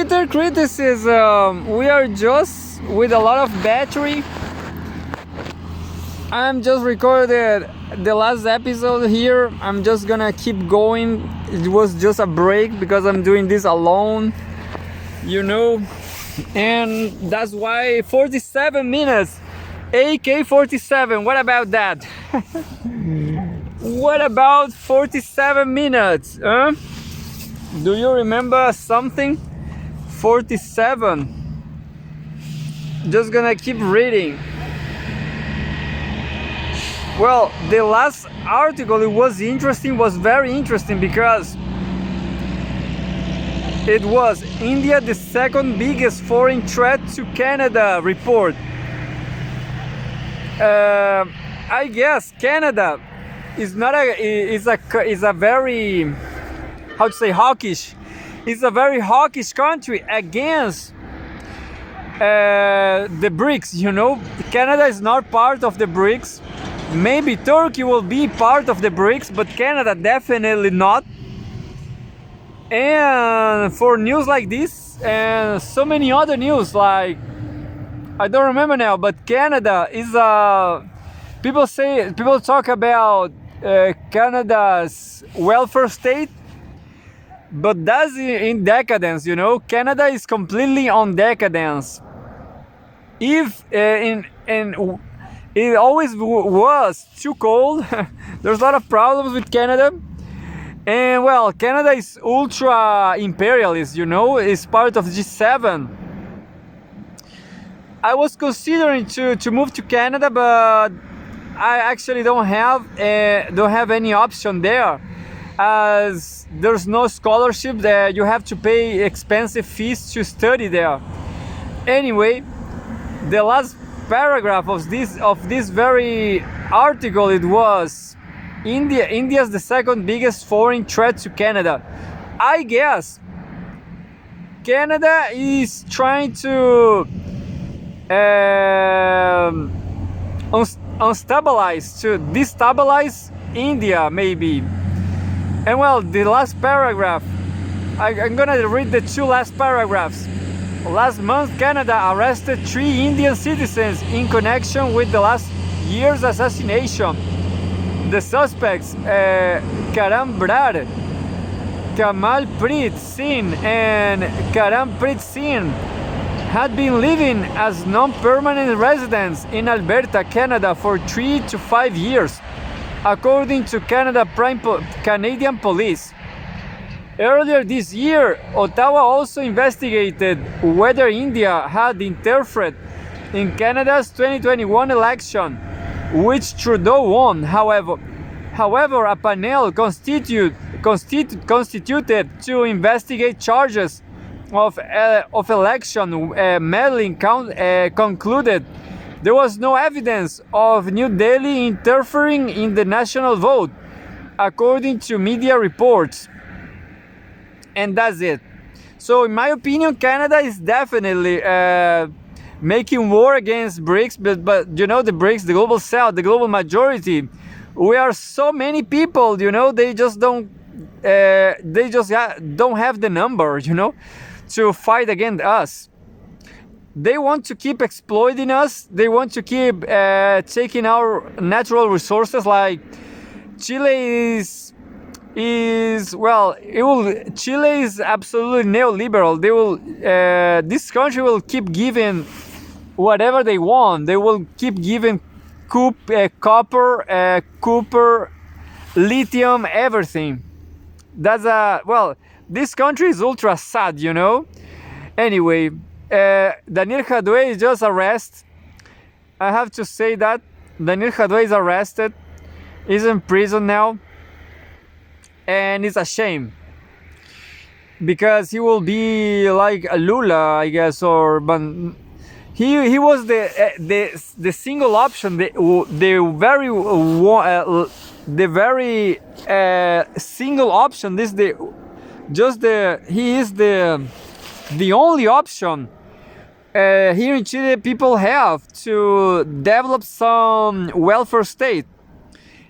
Little criticism. We are just with a lot of battery. I'm just recorded the last episode here. I'm just gonna keep going. It was just a break because I'm doing this alone, and that's why 47 minutes. AK-47. What about that? What about 47 minutes? Huh? Do you remember something? 47. Just gonna keep reading. Well, the last article, it was very interesting because it was India, the second biggest foreign threat to Canada report. I guess Canada is not is a very, how to say, hawkish. It's a very hawkish country against the BRICS. Canada is not part of the BRICS. Maybe Turkey will be part of the BRICS, but Canada definitely not. And for news like this and so many other news, like I don't remember now, but Canada is people talk about Canada's welfare state, but that's in decadence. Canada is completely on decadence. If it always was too cold. There's a lot of problems with Canada. And well, Canada is ultra imperialist, it's part of G7. I was considering to move to Canada, but I actually don't have any option there, as there's no scholarship there. You have to pay expensive fees to study there. Anyway, the last paragraph of this very article, it was India's the second biggest foreign threat to Canada. I guess Canada is trying to destabilize India, maybe. And well, the last paragraph, I'm gonna read the two last paragraphs. Last month, Canada arrested 3 Indian citizens in connection with the last year's assassination. The suspects, Karan Brar, Kamalpreet Singh, and Karanpreet Singh, had been living as non-permanent residents in Alberta, Canada for 3 to 5 years, according to Canadian police. Earlier this year, Ottawa also investigated whether India had interfered in Canada's 2021 election, which Trudeau won. However, a panel constituted to investigate charges of election meddling concluded there was no evidence of New Delhi interfering in the national vote, according to media reports. And that's it. So in my opinion, Canada is definitely making war against BRICS, but the BRICS, the global south, the global majority, we are so many people, they just don't have the number, to fight against us. They want to keep exploiting us. They want to keep taking our natural resources. Like Chile Chile is absolutely neoliberal. This country will keep giving whatever they want. They will keep giving copper, lithium, everything. This country is ultra sad, Anyway, Daniel Jadue is just arrested. I have to say that Daniel Jadue is arrested. He's in prison now. And it's a shame, because he will be like a Lula, I guess, but he was the single option, the very single option. He is the only option here in Chile people have to develop some welfare state,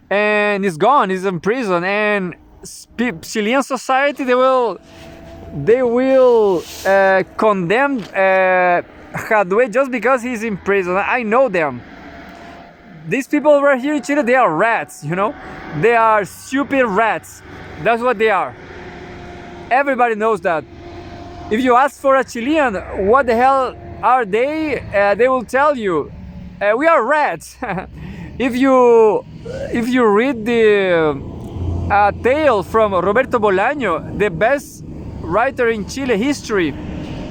and he's gone. He's in prison, and Chilean society, they will they will condemn Jadwe just because he's in prison. I know them. These people right here in Chile, they are rats, you know? They are stupid rats. That's what they are. Everybody knows that. If you ask for a Chilean, what the hell are they? They will tell you, we are rats. If you read the tale from Roberto Bolaño, the best writer in Chile history,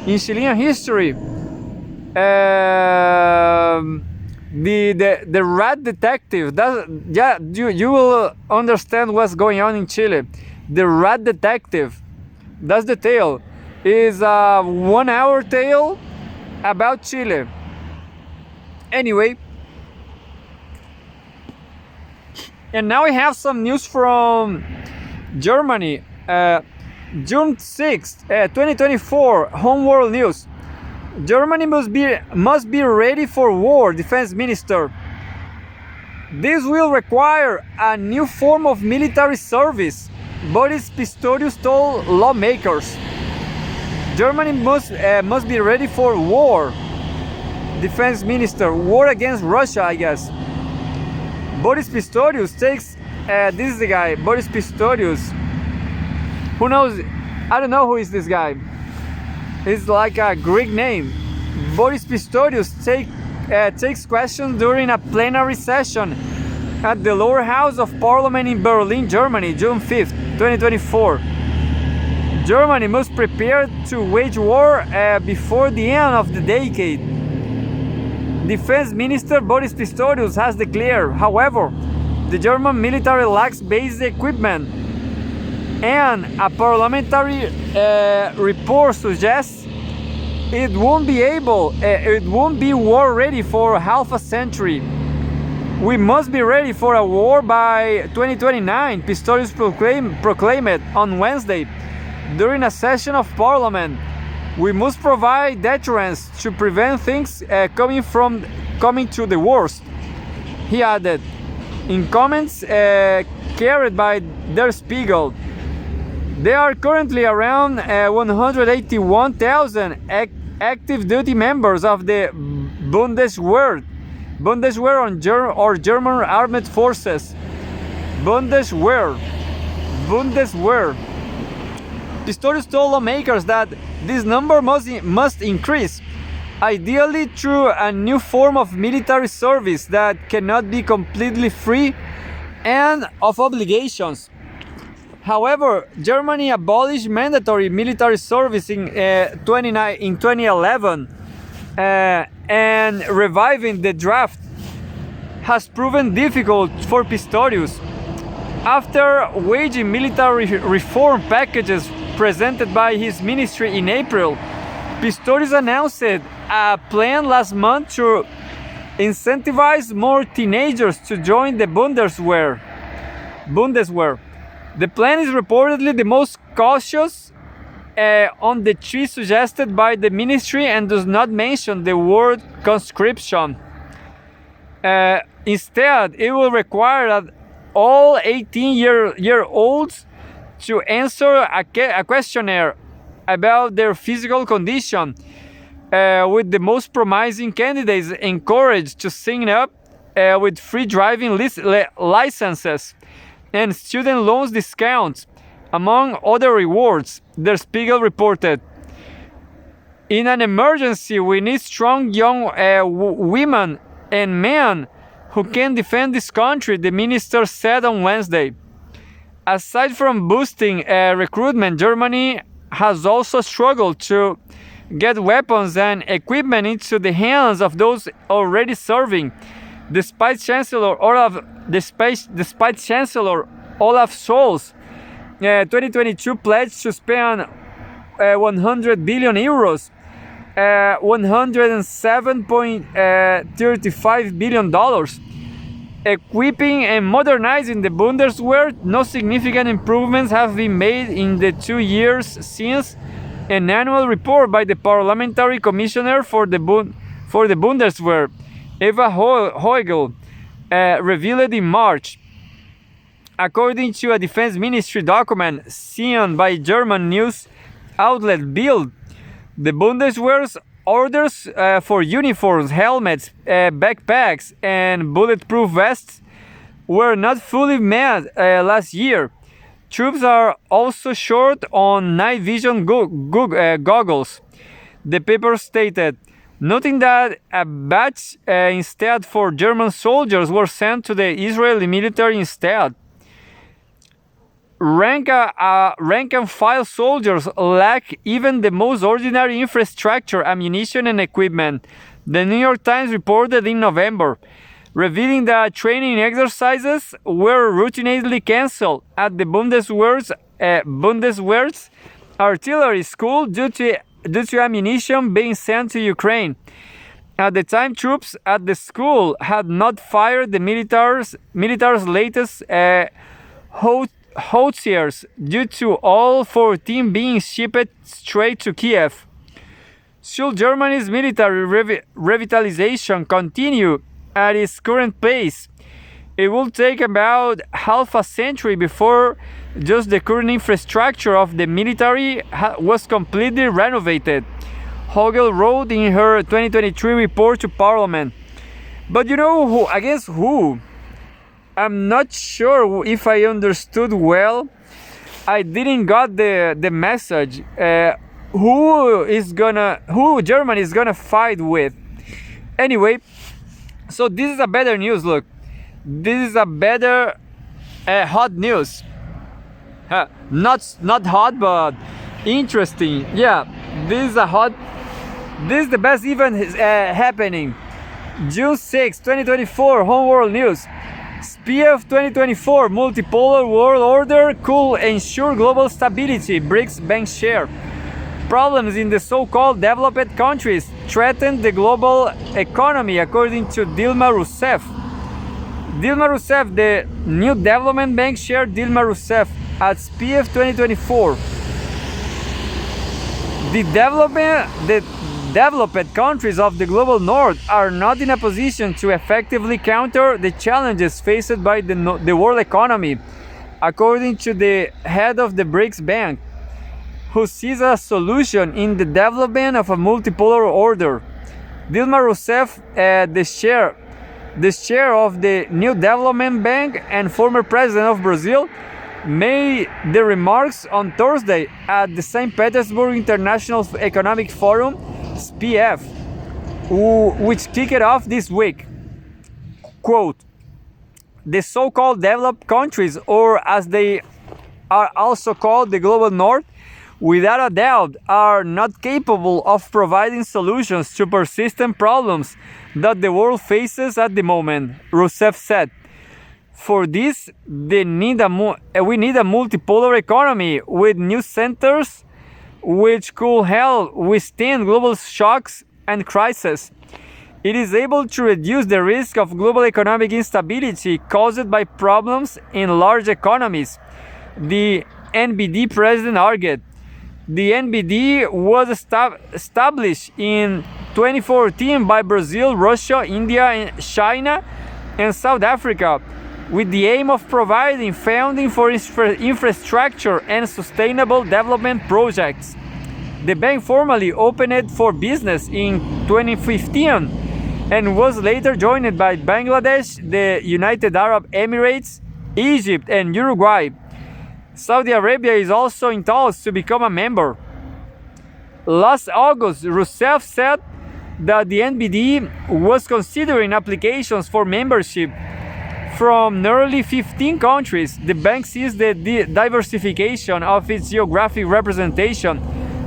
in Chilean history, the rat detective. You will understand what's going on in Chile. The rat detective. That's the tale. Is a 1 hour tale about Chile. Anyway, and now we have some news from Germany. June 6th, 2024, Home World News. Germany must be ready for war, Defense Minister. This will require a new form of military service, Boris Pistorius told lawmakers. Germany must be ready for war, Defense Minister. War against Russia, I guess. Boris Pistorius takes. This is the guy, Boris Pistorius. Who knows? I don't know who is this guy. It's like a Greek name. Boris Pistorius takes questions during a plenary session at the lower house of parliament in Berlin, Germany, June 5th, 2024. Germany must prepare to wage war before the end of the decade. Defense Minister Boris Pistorius has declared, however, the German military lacks basic equipment, and a parliamentary report suggests it won't be war ready for half a century. We must be ready for a war by 2029, Pistorius proclaimed on Wednesday during a session of parliament. We must provide deterrence to prevent things coming to the worst, he added. In comments carried by Der Spiegel, there are currently around 181,000 active duty members of the Bundeswehr or German Armed Forces. Bundeswehr. Pistorius told lawmakers that this number must increase, ideally through a new form of military service that cannot be completely free and of obligations. However, Germany abolished mandatory military service in 2011, and reviving the draft has proven difficult for Pistorius. After waging military reform packages presented by his ministry in April, Pistorius announced a plan last month to incentivize more teenagers to join the Bundeswehr. The plan is reportedly the most cautious on the three suggested by the ministry and does not mention the word conscription. Instead, it will require that all 18-year-olds to answer a questionnaire about their physical condition, with the most promising candidates encouraged to sign up with free driving licenses and student loans discounts, among other rewards, Der Spiegel reported. In an emergency, we need strong young women and men who can defend this country, the minister said on Wednesday. Aside from boosting recruitment, Germany has also struggled to get weapons and equipment into the hands of those already serving, despite Chancellor Olaf Scholz 2022 pledged to spend 100 billion euros, $107.35 billion, equipping and modernizing the Bundeswehr. No significant improvements have been made in the 2 years since an annual report by the Parliamentary Commissioner for the Bundeswehr, Eva Heugel, revealed in March. According to a defense ministry document seen by German news outlet Bild, the Bundeswehr's orders for uniforms, helmets, backpacks, and bulletproof vests were not fully met last year. Troops are also short on night vision goggles, the paper stated, noting that a batch instead for German soldiers were sent to the Israeli military instead. Rank and file soldiers lack even the most ordinary infrastructure, ammunition, and equipment, the New York Times reported in November, revealing that training exercises were routinely canceled at the Bundeswehr's artillery school due to ammunition being sent to Ukraine. At the time, troops at the school had not fired the military's latest howitzers due to all 14 being shipped straight to Kiev. Should Germany's military revitalization continue at its current pace, it will take about half a century before just the current infrastructure of the military was completely renovated, Hogel wrote in her 2023 report to Parliament. But you know against who? I'm not sure if I understood well. I didn't got the message. Who Germany is gonna fight with? Anyway, so this is a better news. Look, this is a better hot news. Not hot, but interesting. Yeah, this is a hot. This is the best event happening. June 6, 2024, Home World News. SPIEF 2024 multipolar world order could ensure global stability, BRICS bank share. Problems in the so-called developed countries threaten the global economy, according to Dilma Rousseff. Dilma Rousseff, the new development bank chair Dilma Rousseff at SPIEF 2024. The developed countries of the global north are not in a position to effectively counter the challenges faced by the world economy, according to the head of the BRICS Bank, who sees a solution in the development of a multipolar order. Dilma Rousseff, the chair of the New Development Bank and former president of Brazil, made the remarks on Thursday at the St. Petersburg International Economic Forum, SPIEF, which kicked off this week. Quote, the so-called developed countries, or as they are also called, the global north, without a doubt, are not capable of providing solutions to persistent problems that the world faces at the moment, Rousseff said. For this, we need a multipolar economy with new centers which could help withstand global shocks and crises. It is able to reduce the risk of global economic instability caused by problems in large economies, the NBD president argued. The NBD was established in 2014 by Brazil, Russia, India, China, and South Africa, with the aim of providing funding for infrastructure and sustainable development projects. The bank formally opened for business in 2015 and was later joined by Bangladesh, the United Arab Emirates, Egypt, and Uruguay. Saudi Arabia is also in talks to become a member. Last August, Rousseff said that the NBD was considering applications for membership from nearly 15 countries. The bank sees the diversification of its geographic representation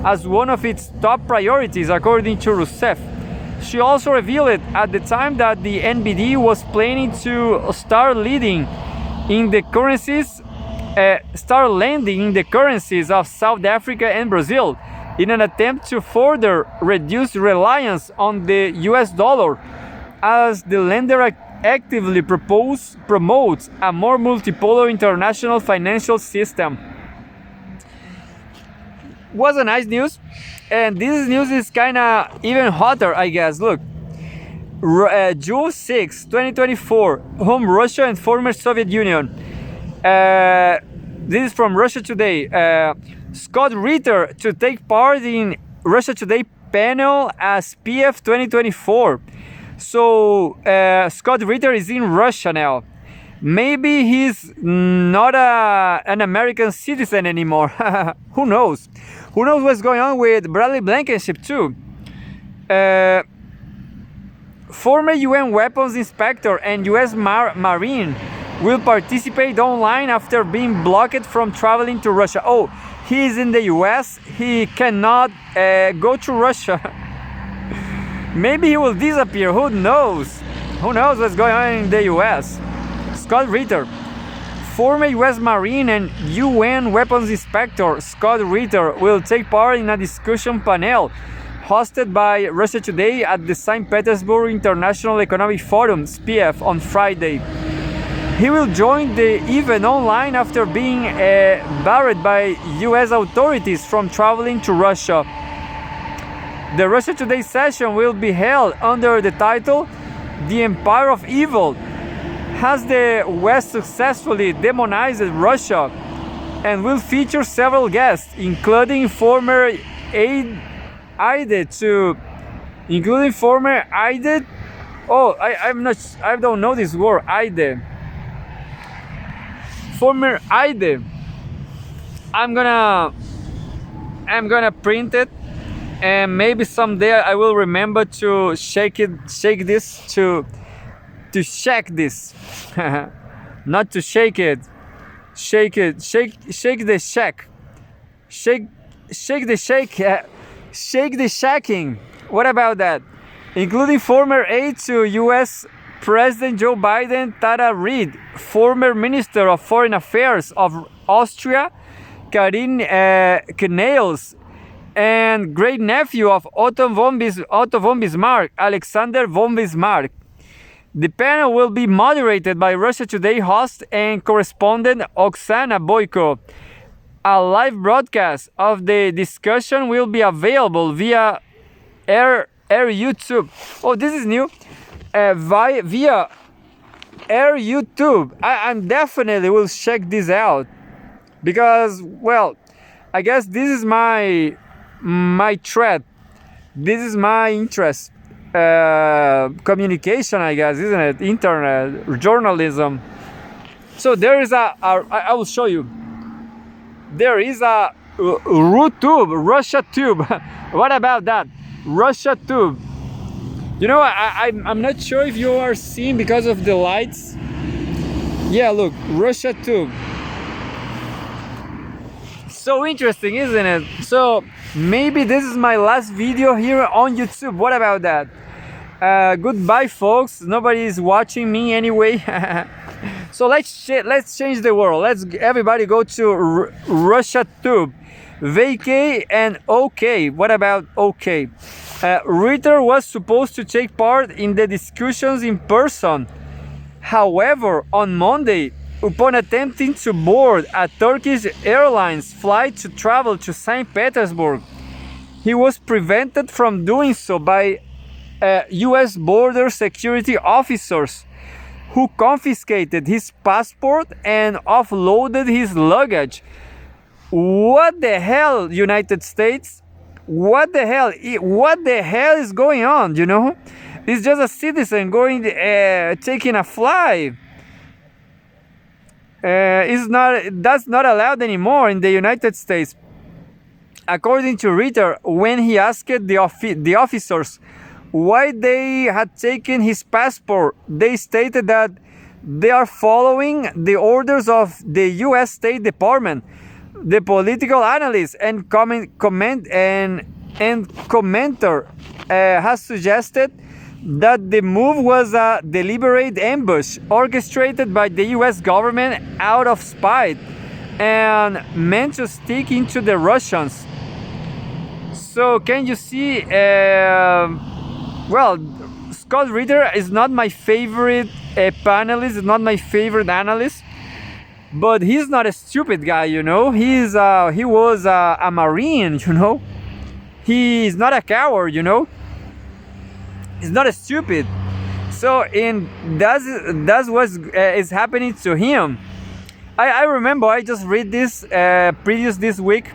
as one of its top priorities, according to Rousseff. She also revealed at the time that the NBD was planning to start lending in the currencies of South Africa and Brazil in an attempt to further reduce reliance on the US dollar, as the lender actively promotes a more multipolar international financial system. Was a nice news, and this news is kind of even hotter, I guess. Look, June 6, 2024, home Russia and former Soviet Union. This is from Russia Today. Scott Ritter to take part in Russia Today panel as PF 2024. So Scott Ritter is in Russia now. Maybe he's not an American citizen anymore. Who knows? Who knows what's going on with Bradley Blankenship too? Former UN weapons inspector and US Marine will participate online after being blocked from traveling to Russia. Oh, he is in the US. He cannot go to Russia. Maybe he will disappear. Who knows? Who knows what's going on in the US? Scott Ritter, former US Marine and UN weapons inspector Scott Ritter will take part in a discussion panel hosted by Russia Today at the St. Petersburg International Economic Forum (SPIEF) on Friday. He will join the event online after being barred by US authorities from traveling to Russia. The Russia Today session will be held under the title "The Empire of Evil. Has the West successfully demonized Russia?" and will feature several guests, including former aide to, Oh, I don't know this word, aide. Former aide. I'm gonna print it, and maybe someday I will remember to shake this. Not to shake it. Shake the shack. Shake the shacking. What about that? Including former aide to US President Joe Biden, Tara Reid, former Minister of Foreign Affairs of Austria, Karin Knauss, and great nephew of Otto von Bismarck, Alexander von Bismarck. The panel will be moderated by Russia Today host and correspondent Oksana Boyko. A live broadcast of the discussion will be available via Air YouTube. Oh, this is new. Via Air YouTube. I definitely will check this out because, well, I guess this is my thread. This is my interest. Communication, I guess, isn't it? Internet, journalism. So there is I will show you. There is a RuTube, Russia Tube. What about that? Russia Tube. You know, I'm not sure if you are seeing because of the lights. Yeah, look, Russia Tube. So interesting, isn't it? So maybe this is my last video here on YouTube. What about that? Goodbye, folks. Nobody is watching me anyway. So let's change the world. Let's everybody go to Russia Tube. VK and OK. What about OK? Ritter was supposed to take part in the discussions in person. However, on Monday, upon attempting to board a Turkish Airlines flight to travel to St. Petersburg, he was prevented from doing so by US border security officers who confiscated his passport and offloaded his luggage. What the hell, United States? What the hell? What the hell is going on, you know? It's just a citizen going, taking a flight. That's not allowed anymore in the United States. According to Ritter, when he asked the officers why they had taken his passport, they stated that they are following the orders of the U.S. State Department. The political analyst and commenter has suggested that the move was a deliberate ambush orchestrated by the U.S. government out of spite and meant to stick into the Russians. So can you see? Well, Scott Ritter is not my favorite panelist, is not my favorite analyst, but he's not a stupid guy, you know. He was a Marine, you know. He's not a coward, you know. He's not a stupid. So that's what is happening to him. I remember I just read this this week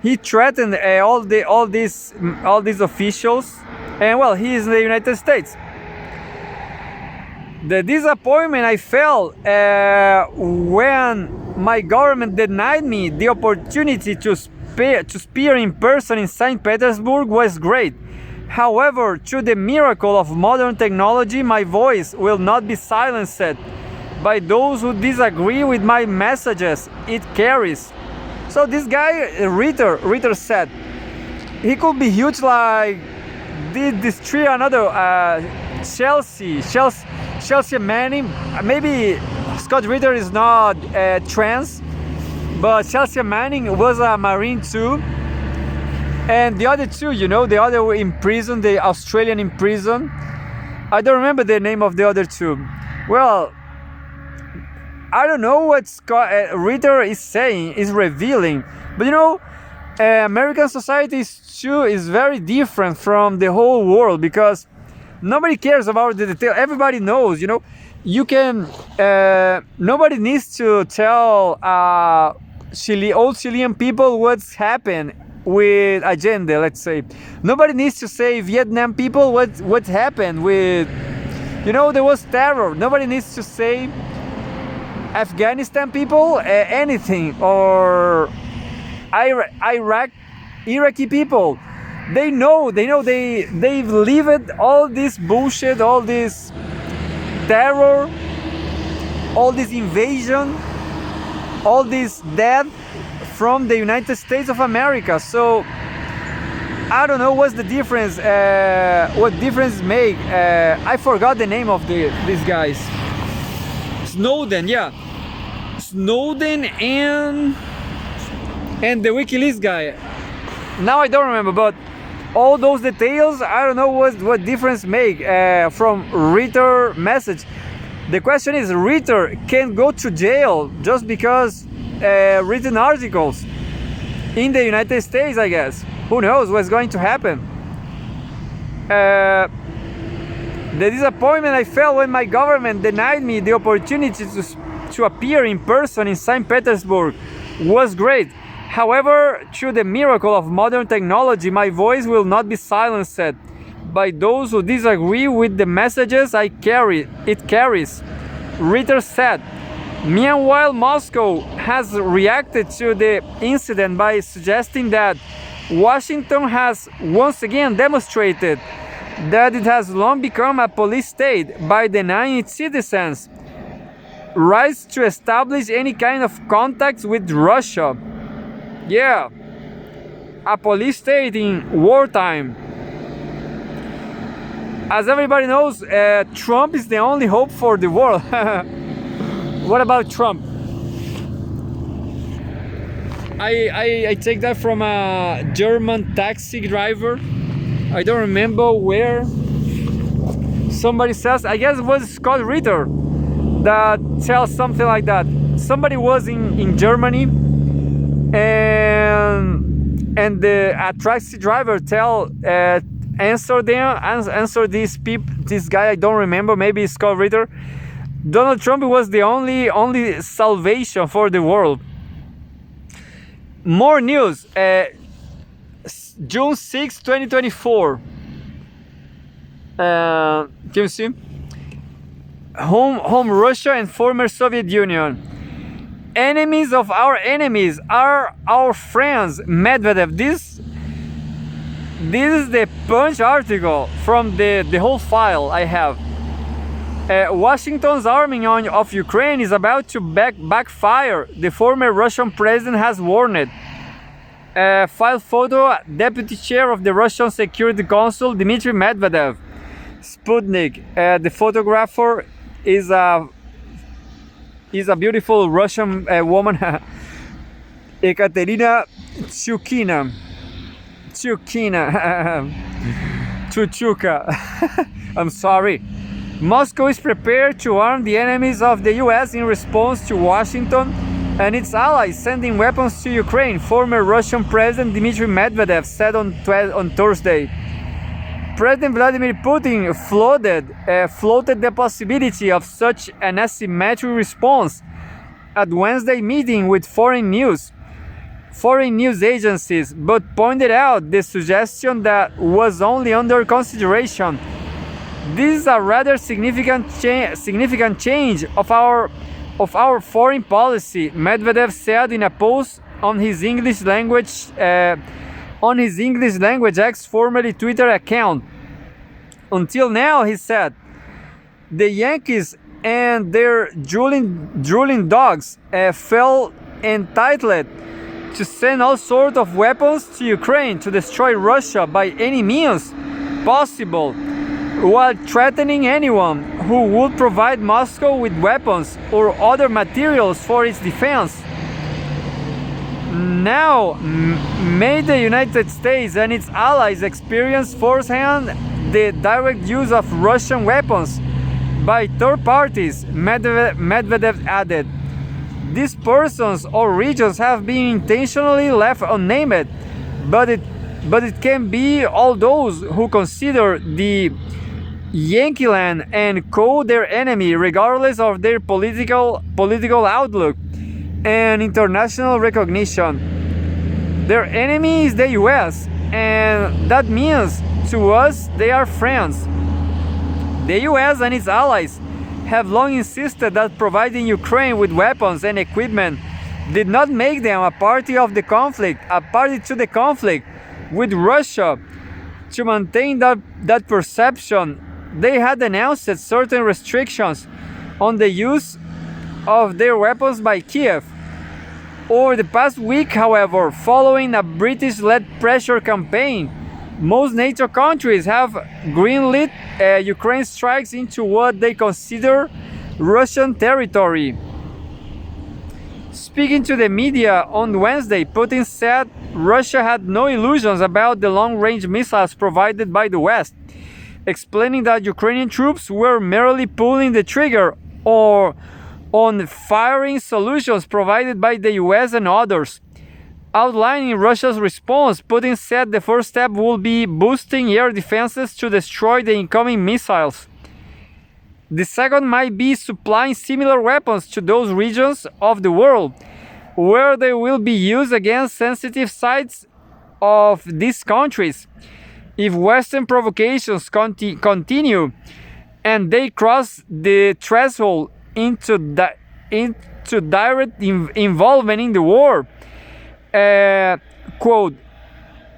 he threatened all these officials, and well, he is in the United States. The disappointment I felt when my government denied me the opportunity to speak in person in St. Petersburg was great. However, through the miracle of modern technology, my voice will not be silenced by those who disagree with my messages. It carries. So this guy, Ritter said, he could be huge like this three another Chelsea Manning. Maybe Scott Ritter is not trans, but Chelsea Manning was a Marine too. And the other two, the other were in prison, the Australian in prison. I don't remember the name of the other two. Well, I don't know what Scott Ritter is saying, is revealing. But American society is very different from the whole world, because nobody cares about the detail. Everybody knows, you can, nobody needs to tell old Chilean people what's happened with Allende, let's say. Nobody needs to say Vietnam people what happened with, there was terror. Nobody needs to say Afghanistan people anything, or Iraqi people. They've lived all this bullshit, all this terror, all this invasion, all this death from the United States of America. So I don't know what's the difference, what difference make. I forgot the name of these guys. Snowden and the WikiLeaks guy. Now I don't remember, but all those details, I don't know what difference make from Ritter message. The question is, Ritter can go to jail just because written articles in the United States, I guess. Who knows what's going to happen? The disappointment I felt when my government denied me the opportunity to appear in person in St. Petersburg was great. However, through the miracle of modern technology, my voice will not be silenced by those who disagree with the messages it carries, Ritter said. Meanwhile, Moscow has reacted to the incident by suggesting that Washington has once again demonstrated that it has long become a police state by denying its citizens rights to establish any kind of contacts with Russia. Yeah, a police state in wartime. As everybody knows, Trump is the only hope for the world. What about Trump? I take that from a German taxi driver. I don't remember where. Somebody says, I guess it was Scott Ritter that tells something like that. Somebody was in Germany, and a taxi driver answer this guy. I don't remember. Maybe it's Scott Ritter. Donald Trump was the only salvation for the world. More news. June 6, 2024. Can you see? Home Russia and former Soviet Union. Enemies of our enemies are our friends. Medvedev. This is the Punch article from the whole file I have. Washington's arming of Ukraine is about to backfire. The former Russian president has warned. File photo, deputy chair of the Russian Security Council, Dmitry Medvedev. Sputnik. The photographer is a beautiful Russian woman, Ekaterina Chukhina. Chuchuka. I'm sorry. Moscow is prepared to arm the enemies of the US in response to Washington and its allies sending weapons to Ukraine, former Russian President Dmitry Medvedev said on Thursday. President Vladimir Putin floated the possibility of such an asymmetric response at Wednesday meeting with Foreign News. foreign news agencies, but pointed out the suggestion that was only under consideration. This is a rather significant change of our foreign policy, Medvedev said in a post on his English language X, formerly Twitter account. Until now, he said, the Yankees and their drooling dogs felt entitled to send all sorts of weapons to Ukraine to destroy Russia by any means possible, while threatening anyone who would provide Moscow with weapons or other materials for its defense. Now, may the United States and its allies experience firsthand the direct use of Russian weapons by third parties, Medvedev added. These persons or regions have been intentionally left unnamed, but it can be all those who consider the Yankeeland and call their enemy, regardless of their political outlook and international recognition. Their enemy is the US, and that means to us they are friends. The US and its allies have long insisted that providing Ukraine with weapons and equipment did not make them a party to the conflict with Russia. To maintain that perception, they had announced certain restrictions on the use of their weapons by Kiev. Over the past week, however, following a British-led pressure campaign, most NATO countries have greenlit Ukraine strikes into what they consider Russian territory. Speaking to the media on Wednesday, Putin said Russia had no illusions about the long-range missiles provided by the West, explaining that Ukrainian troops were merely pulling the trigger on firing solutions provided by the US and others. Outlining Russia's response, Putin said the first step would be boosting air defenses to destroy the incoming missiles. The second might be supplying similar weapons to those regions of the world where they will be used against sensitive sites of these countries. If Western provocations continue and they cross the threshold into direct involvement in the war, quote,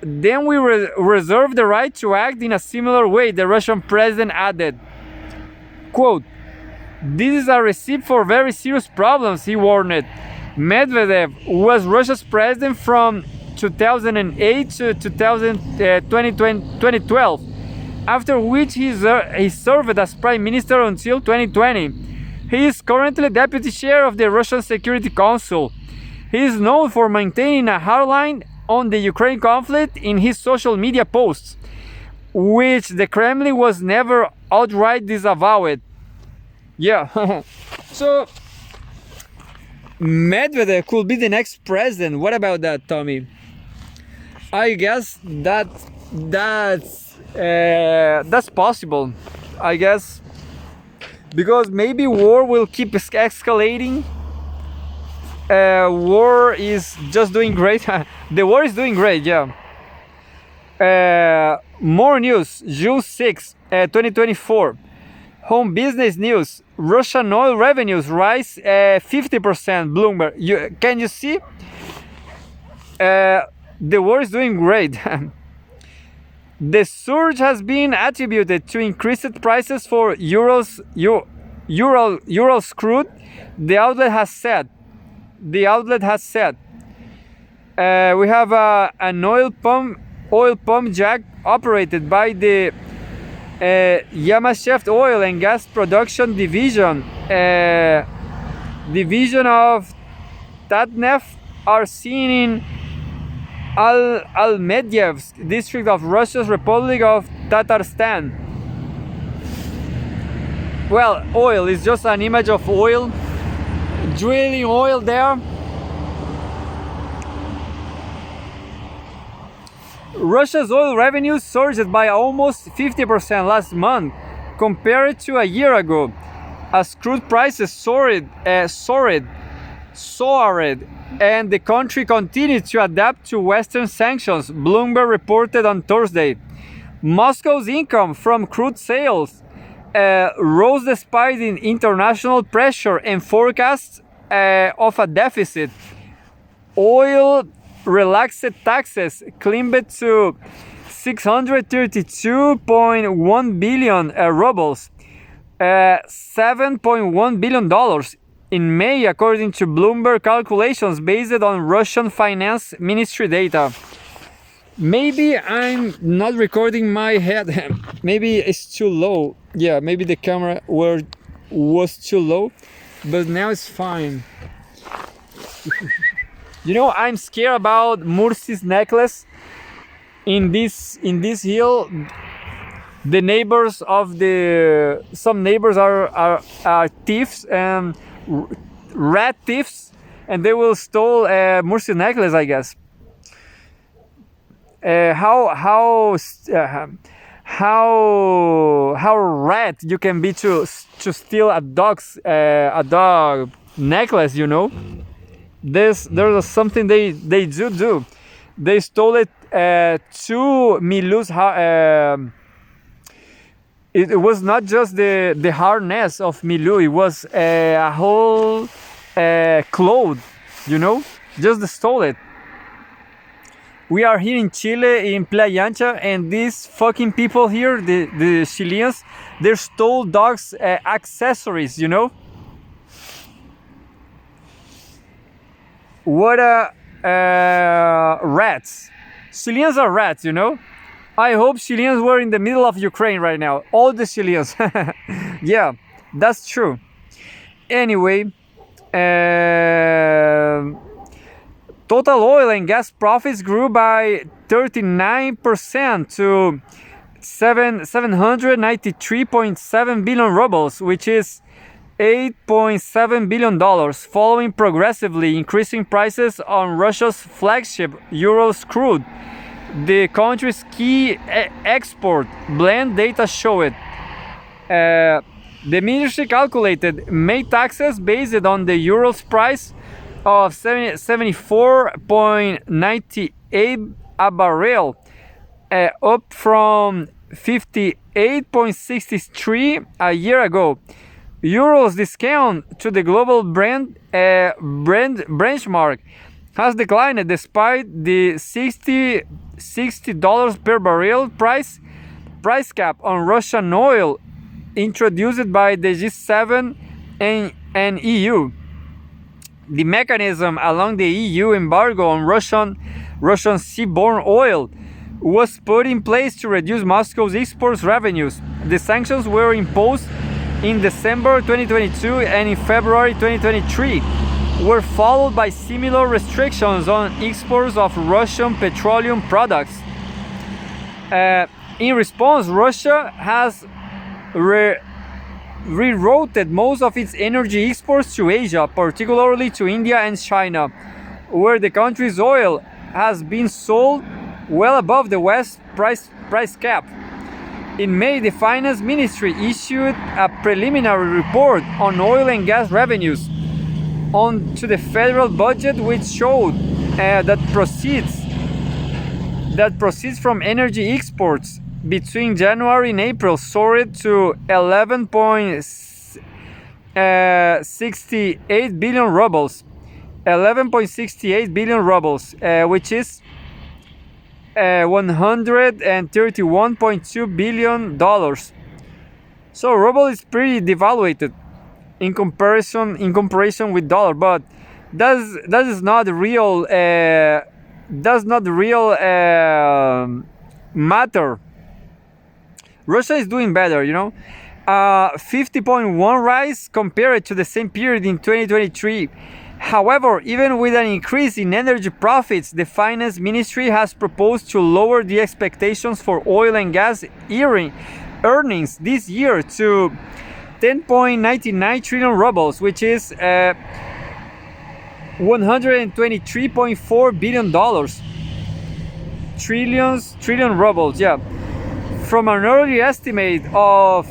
then we reserve the right to act in a similar way, the Russian president added. Quote, this is a recipe for very serious problems, he warned. Medvedev was Russia's president from 2008 to 2012, after which he served as prime minister until 2020. He is currently deputy chair of the Russian Security Council. He is known for maintaining a hard line on the Ukraine conflict in his social media posts, which the Kremlin was never outright disavowed. Yeah. So Medvedev could be the next president. What about that, Tommy? I guess that's possible. I guess because maybe war will keep escalating. War is just doing great. The war is doing great, yeah. More news, June 6, 2024. Home business news. Russian oil revenues rise 50%. Bloomberg. Can you see? The war is doing great. The surge has been attributed to increased prices for Urals crude. The outlet has said. We have an oil pump jack operated by the Yamashev Oil and Gas Production Division of Tatneft are seen in Almedyevsk district of Russia's Republic of Tatarstan. Well, oil is just an image of oil, drilling oil there. Russia's oil revenues surged by almost 50% last month compared to a year ago, as crude prices soared soared, and the country continued to adapt to Western sanctions, Bloomberg reported on Thursday. Moscow's income from crude sales rose despite the international pressure and forecasts of a deficit. Oil relaxed taxes climbed to 632.1 billion rubles, $7.1 billion in May, according to Bloomberg calculations based on Russian Finance Ministry data. Maybe I'm not recording my head. Maybe it's too low. Yeah, maybe the camera was too low, but now it's fine. You know, I'm scared about Mursi's necklace. In this hill, the neighbors of some neighbors are thieves and rat thieves, and they will stole Mursi's necklace, I guess. How rat you can be to steal a dog necklace, you know? There's something they do. They stole it to Milu's. It was not just the harness of Milu. It was a whole cloth, you know. Just stole it. We are here in Chile, in Playa Ancha, and these fucking people here, the Chileans, they stole dogs' accessories, you know? What rats. Chileans are rats, you know? I hope Chileans were in the middle of Ukraine right now. All the Chileans. Yeah, that's true. Anyway, total oil and gas profits grew by 39% to 793.7 billion rubles, which is $8.7 billion, following progressively increasing prices on Russia's flagship Urals crude. The country's key export blend data show it. The ministry calculated May taxes based on the Urals price of 74.98 a barrel, up from 58.63 a year ago. Urals discount to the global Brent benchmark has declined despite the $60 per barrel price cap on Russian oil introduced by the G7 and EU. The mechanism along the EU embargo on Russian seaborne oil was put in place to reduce Moscow's exports revenues. The sanctions were imposed in December 2022 and in February 2023 were followed by similar restrictions on exports of Russian petroleum products. In response, Russia has rerouted most of its energy exports to Asia, particularly to India and China, where the country's oil has been sold well above the West price cap. In May, the Finance Ministry issued a preliminary report on oil and gas revenues onto the federal budget, which showed that proceeds from energy exports between January and April soared to 11.68 billion rubles, 11.68 billion rubles, which is $131.2 billion. So ruble is pretty devaluated in comparison with dollar, but that is not the real matter. Russia is doing better, you know. 50.1 rise compared to the same period in 2023. However, even with an increase in energy profits, the Finance Ministry has proposed to lower the expectations for oil and gas earnings this year to 10.99 trillion rubles, which is $123.4 billion. Trillion rubles, yeah. From an early estimate of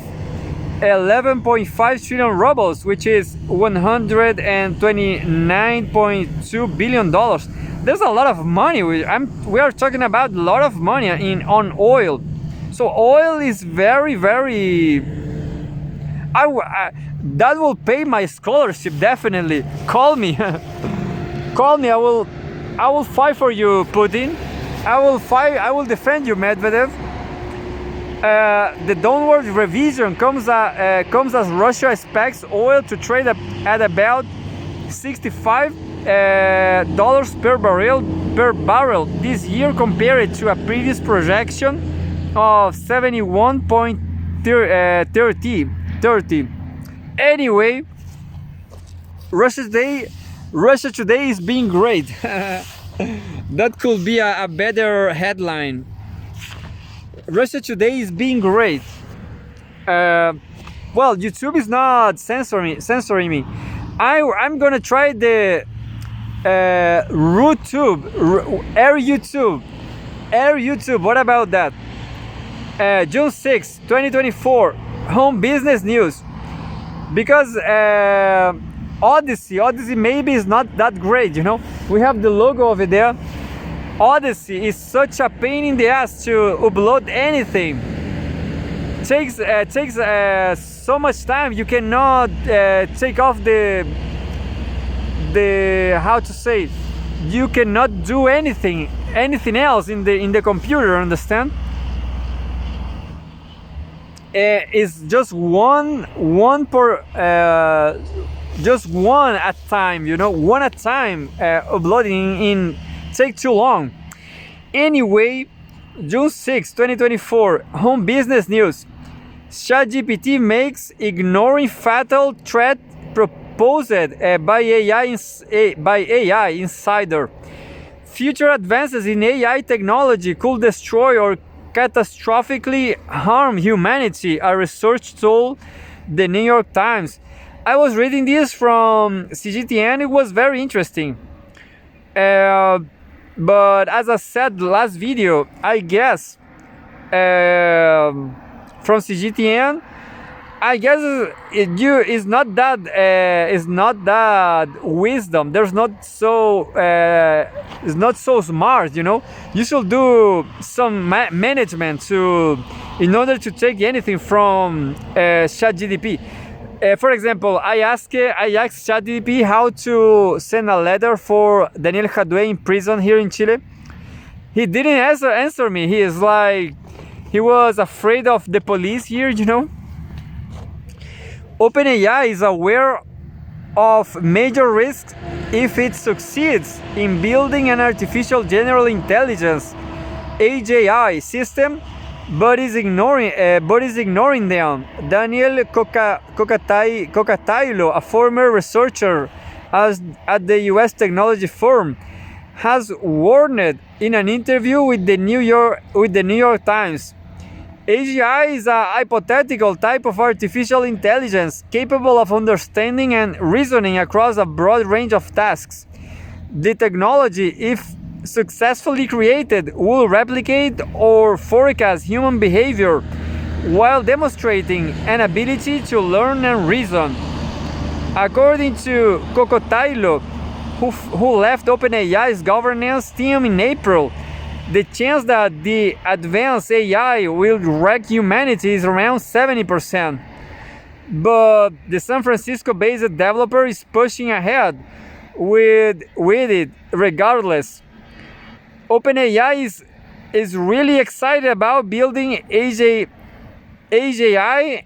11.5 trillion rubles, which is 129.2 billion dollars. There's a lot of money. We are talking about a lot of money on oil. So oil is very, very. That will pay my scholarship definitely. Call me, call me. I will fight for you, Putin. I will fight. I will defend you, Medvedev. The downward revision comes as Russia expects oil to trade at about $65 per barrel this year, compared to a previous projection of 71.30. Anyway, Russia today is being great. That could be a better headline. Russia today is being great. Well, YouTube is not censoring me. I'm gonna try the Air YouTube. What about that? June 6, 2024, home business news. Because Odyssey maybe is not that great, you know. We have the logo over there. Odyssey is such a pain in the ass to upload anything. Takes so much time. You cannot take off the how to say it. You cannot do anything else in the computer. Understand? It's just one at time. You know, one at time. Uploading in take too long. Anyway, June 6, 2024, home business news. ChatGPT makes ignoring fatal threat proposed by AI Insider. Future advances in AI technology could destroy or catastrophically harm humanity, a research told the New York Times. I was reading this from CGTN. It was very interesting. But as I said last video, I guess from CGTN, I guess it's not that wisdom. There's not so it's not so smart, you know. You should do some management in order to take anything from ChatGPT. For example, I asked ChatGPT how to send a letter for Daniel Jadue in prison here in Chile. He didn't answer me. He is like, he was afraid of the police here, you know. OpenAI is aware of major risks if it succeeds in building an artificial general intelligence AGI system, but is ignoring them. Daniel Cocatailo, a former researcher at the U.S. technology firm, has warned in an interview with the New York Times. AGI is a hypothetical type of artificial intelligence capable of understanding and reasoning across a broad range of tasks. The technology, if successfully created, will replicate or forecast human behavior while demonstrating an ability to learn and reason. According to Cocatailo, who left OpenAI's governance team in April, the chance that the advanced AI will wreck humanity is around 70%. But the San Francisco-based developer is pushing ahead with it regardless. OpenAI is really excited about building AGI,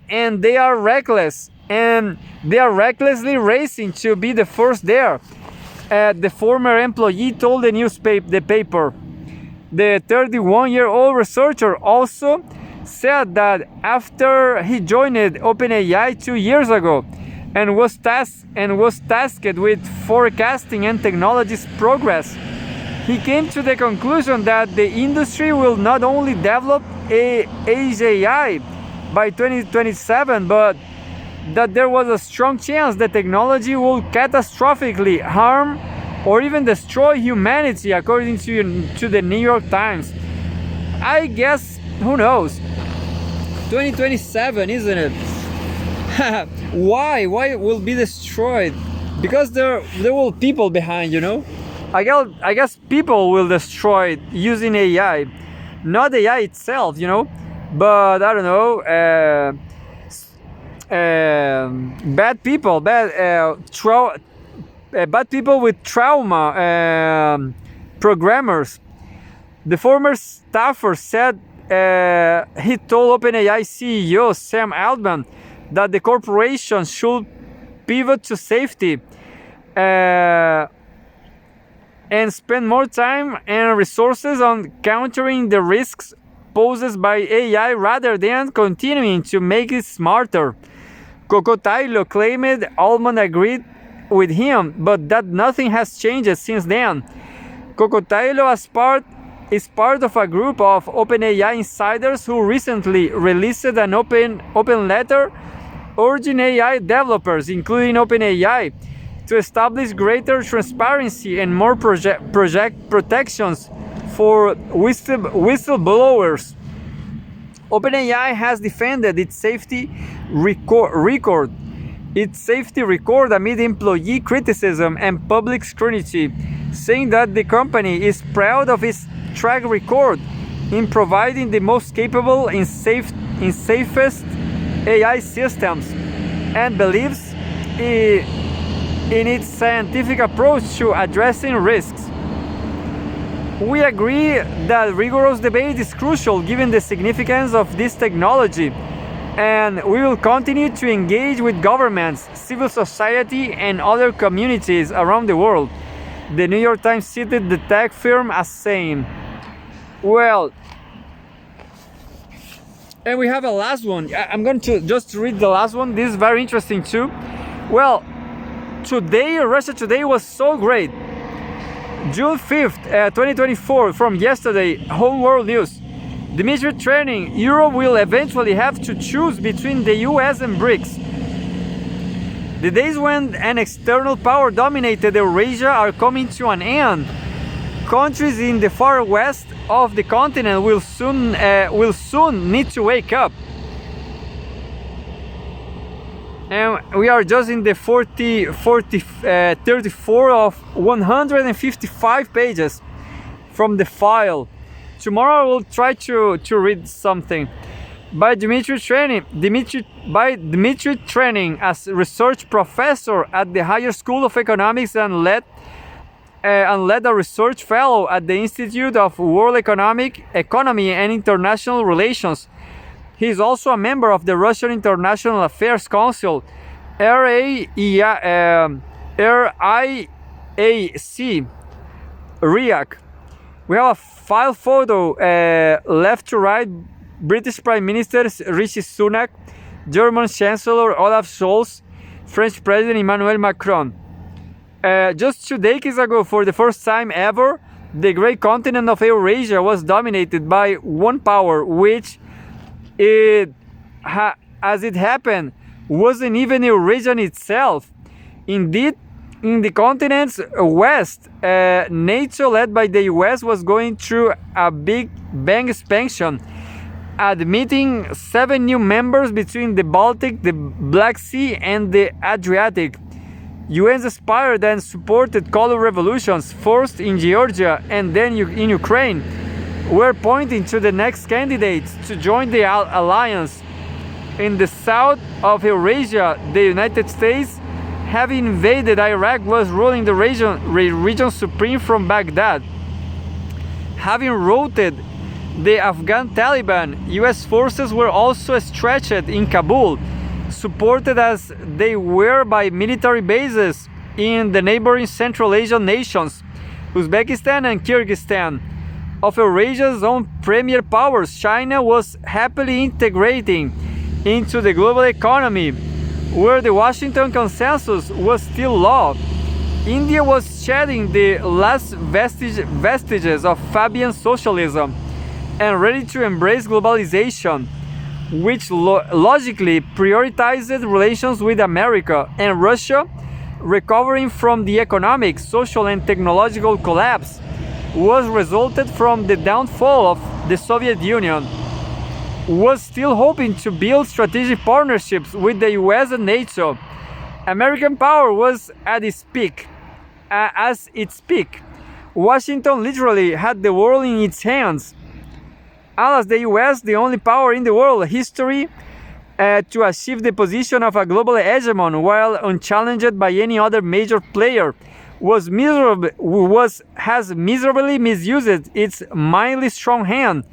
and they are reckless. And they are recklessly racing to be the first there. The former employee told the paper. The 31-year-old researcher also said that after he joined OpenAI 2 years ago and was tasked with forecasting and technology's progress, he came to the conclusion that the industry will not only develop AGI by 2027, but that there was a strong chance the technology will catastrophically harm or even destroy humanity, according to the New York Times. I guess, who knows? 2027, isn't it? Why? Why it will be destroyed? Because there will people behind, you know. I guess people will destroy it using AI, not AI itself, you know. But I don't know. Bad people, bad people with trauma, programmers. The former staffer said he told OpenAI CEO Sam Altman that the corporation should pivot to safety and spend more time and resources on countering the risks posed by AI rather than continuing to make it smarter. Kokotailo claimed Altman agreed with him, but that nothing has changed since then. Kokotailo is part of a group of OpenAI insiders who recently released an open letter urging AI developers, including OpenAI, to establish greater transparency and more project protections for whistleblowers. OpenAI has defended its safety record amid employee criticism and public scrutiny, saying that the company is proud of its track record in providing the most capable and safest AI systems and believes in its scientific approach to addressing risks. We agree that rigorous debate is crucial given the significance of this technology, and we will continue to engage with governments, civil society, and other communities around the world. The New York Times cited the tech firm as saying. Well, and we have a last one. I'm going to just read the last one. This is very interesting too. Well, Russia Today was so great. June 5th, 2024, from yesterday, Home World News. Dmitry Trenin, Europe will eventually have to choose between the US and BRICS. The days when an external power dominated Eurasia are coming to an end. Countries in the far west of the continent will soon need to wake up. And we are just in the 34 of 155 pages from the file. Tomorrow I will try to read something by Dmitry Trenin, as research professor at the Higher School of Economics and led a research fellow at the Institute of World Economy and International Relations. He is also a member of the Russian International Affairs Council, RIAC, RIAC. We have a file photo left to right. British Prime Minister Rishi Sunak, German Chancellor Olaf Scholz, French President Emmanuel Macron. Just 2 decades ago, for the first time ever, the great continent of Eurasia was dominated by one power, which, as it happened, wasn't even Eurasia itself. Indeed, in the continent's west, NATO, led by the US, was going through a big bang expansion, admitting 7 new members between the Baltic, the Black Sea, and the Adriatic. UN aspired and supported color revolutions, first in Georgia and then in Ukraine, were pointing to the next candidates to join the alliance. In the south of Eurasia, the United States, having invaded Iraq, was ruling the region supreme from Baghdad. Having routed the Afghan Taliban, US forces were also stretched in Kabul, supported as they were by military bases in the neighboring Central Asian nations, Uzbekistan and Kyrgyzstan. Of Eurasia's own premier powers, China was happily integrating into the global economy, where the Washington Consensus was still law. India was shedding the last vestiges of Fabian socialism and ready to embrace globalization, which logically prioritized relations with America, and Russia, recovering from the economic, social, and technological collapse, was resulted from the downfall of the Soviet Union. was still hoping to build strategic partnerships with the US and NATO. American power was at its peak. Washington literally had the world in its hands. Alas, the US, the only power in the world history to achieve the position of a global hegemon while unchallenged by any other major player, has miserably misused its mildly strong hand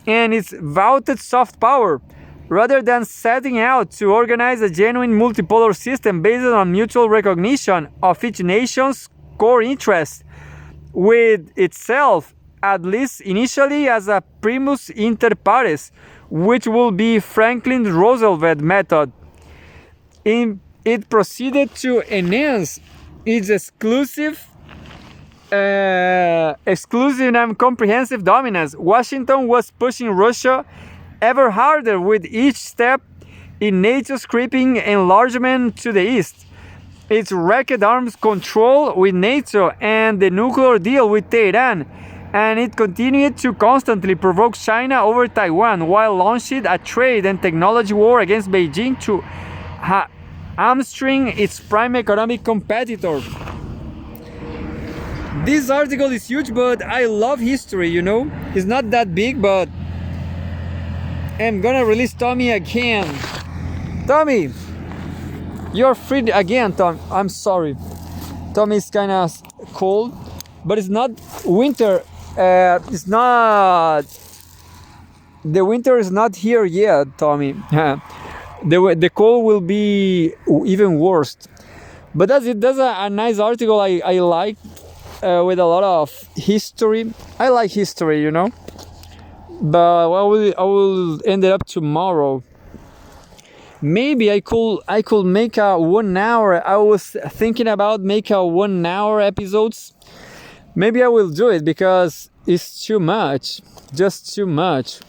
and its vaunted soft power, rather than setting out to organize a genuine multipolar system based on mutual recognition of each nation's core interests, with itself, at least initially, as a primus inter pares, which will be Franklin Roosevelt method. It proceeded to enhance its exclusive and comprehensive dominance. Washington was pushing Russia ever harder with each step in NATO's creeping enlargement to the east, its wrecked arms control with NATO, and the nuclear deal with Tehran, and it continued to constantly provoke China over Taiwan while launching a trade and technology war against Beijing to hamstring its prime economic competitor. This article is huge, but I love history, you know? It's not that big, but I'm gonna release Tommy again. Tommy! You're free again, Tom. I'm sorry. Tommy is kind of cold, but it's not winter. It's not. The winter is not here yet, Tommy. The cold will be even worse. But that's a nice article. I like with a lot of history. I like history, you know. But I will end it up tomorrow. Maybe I could make a 1 hour. I was thinking about make a 1 hour episodes. Maybe I will do it because it's too much, just too much.